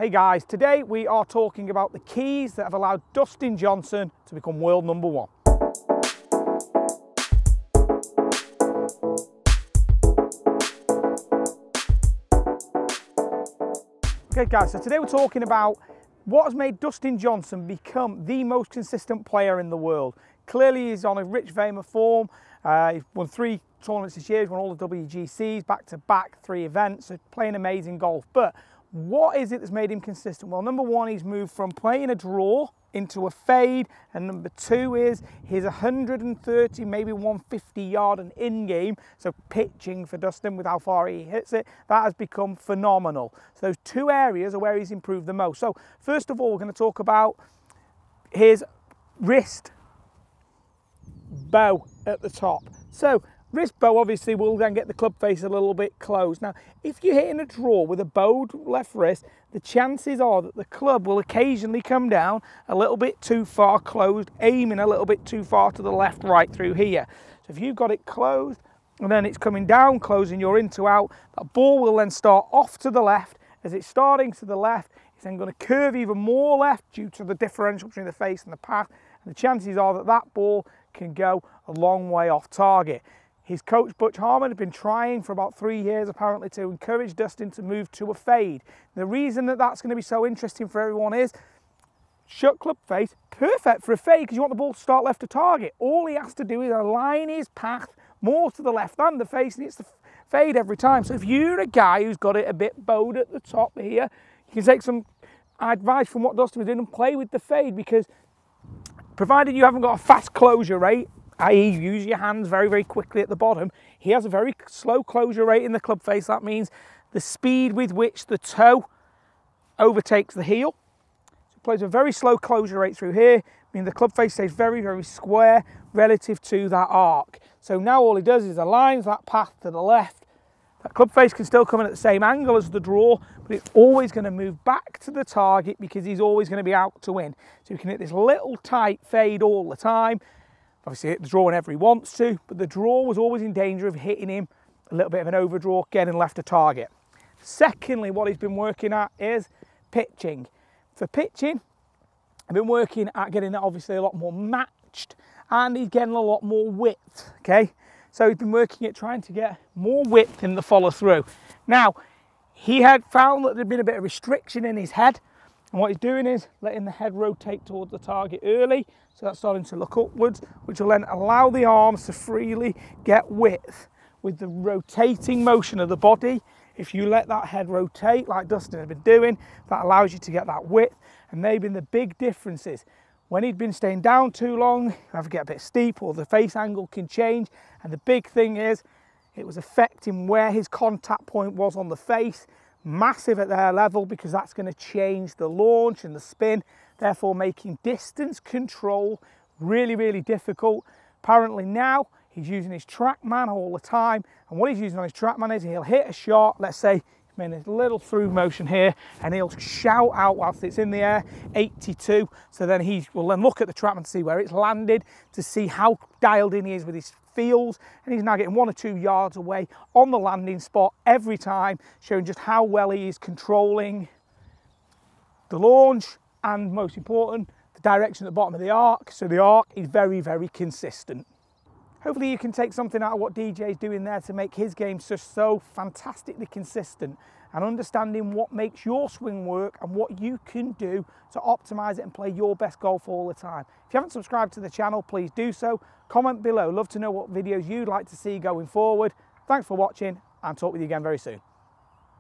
Hey guys, today we are talking about the keys that have allowed Dustin Johnson to become world number one. Okay guys, so today we're talking about what has made Dustin Johnson become the most consistent player in the world. Clearly he's on a rich vein of form. He's won 3 tournaments this year, he's won all the WGCs, back-to-back 3 events, so playing amazing golf. But what is it that's made him consistent? Well, number one, he's moved from playing a draw into a fade, and number 2 is his 130, maybe 150 yard and in game, so pitching for Dustin with how far he hits it, that has become phenomenal. So those 2 areas are where he's improved the most. So first of all, we're going to talk about his wrist bow at the top. So wrist bow obviously will then get the club face a little bit closed. Now, if you're hitting a draw with a bowed left wrist, the chances are that the club will occasionally come down a little bit too far closed, aiming a little bit too far to the left, right through here. So if you've got it closed and then it's coming down, closing your in to out, that ball will then start off to the left. As it's starting to the left, it's then going to curve even more left due to the differential between the face and the path. And the chances are that that ball can go a long way off target. His coach, Butch Harmon, had been trying for about 3 years, apparently, to encourage Dustin to move to a fade. The reason that that's going to be so interesting for everyone is shut club face, perfect for a fade because you want the ball to start left of target. All he has to do is align his path more to the left than the face, and it's the fade every time. So if you're a guy who's got it a bit bowed at the top here, you can take some advice from what Dustin was doing and play with the fade, because provided you haven't got a fast closure rate, i.e. use your hands very, very quickly at the bottom, he has a very slow closure rate in the club face. That means the speed with which the toe overtakes the heel. So it plays a very slow closure rate through here, meaning the club face stays very, very square relative to that arc. So now all he does is aligns that path to the left. That club face can still come in at the same angle as the draw, but it's always going to move back to the target because he's always going to be out to win. So you can hit this little tight fade all the time. Obviously hit the draw whenever he wants to, but the draw was always in danger of hitting him a little bit of an overdraw, getting left of target. Secondly, what he's been working at is pitching. For pitching, I've been working at getting it obviously a lot more matched, and he's getting a lot more width, okay? So he's been working at trying to get more width in the follow through. Now, he had found that there'd been a bit of restriction in his head, and what he's doing is letting the head rotate towards the target early, so that's starting to look upwards, which will then allow the arms to freely get width. With the rotating motion of the body, if you let that head rotate like Dustin had been doing, that allows you to get that width. And they've been the big differences. When he'd been staying down too long, you have to get a bit steep, or the face angle can change. And the big thing is, it was affecting where his contact point was on the face. Massive at their level, because that's going to change the launch and the spin, therefore making distance control really, really difficult. Apparently now he's using his TrackMan all the time, and what he's using on his TrackMan is he'll hit a shot, let's say in a little through motion here, and he'll shout out whilst it's in the air 82, so then he will then look at the TrackMan to see where it's landed, to see how dialed in he is with his feels, and he's now getting 1 or 2 yards away on the landing spot every time, showing just how well he is controlling the launch and, most important, the direction at the bottom of the arc. So the arc is very, very consistent. Hopefully you can take something out of what DJ is doing there to make his game just so fantastically consistent, and understanding what makes your swing work and what you can do to optimize it and play your best golf all the time. If you haven't subscribed to the channel, please do so. Comment below. Love to know what videos you'd like to see going forward. Thanks for watching, and talk with you again very soon.